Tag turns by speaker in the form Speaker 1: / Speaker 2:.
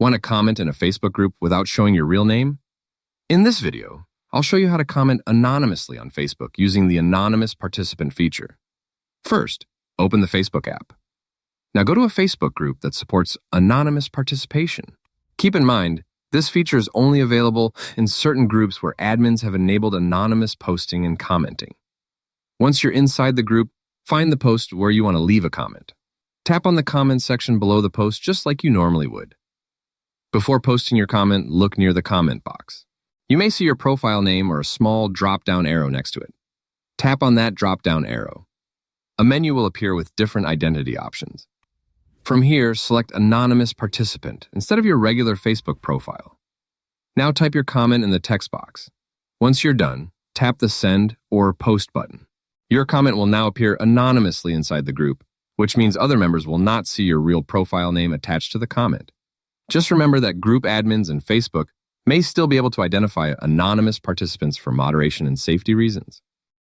Speaker 1: Want to comment in a Facebook group without showing your real name? In this video, I'll show you how to comment anonymously on Facebook using the Anonymous Participant feature. First, open the Facebook app. Now go to a Facebook group that supports anonymous participation. Keep in mind, this feature is only available in certain groups where admins have enabled anonymous posting and commenting. Once you're inside the group, find the post where you want to leave a comment. Tap on the comment section below the post just like you normally would. Before posting your comment, look near the comment box. You may see your profile name or a small drop-down arrow next to it. Tap on that drop-down arrow. A menu will appear with different identity options. From here, select Anonymous Participant instead of your regular Facebook profile. Now type your comment in the text box. Once you're done, tap the Send or Post button. Your comment will now appear anonymously inside the group, which means other members will not see your real profile name attached to the comment. Just remember that group admins and Facebook may still be able to identify anonymous participants for moderation and safety reasons.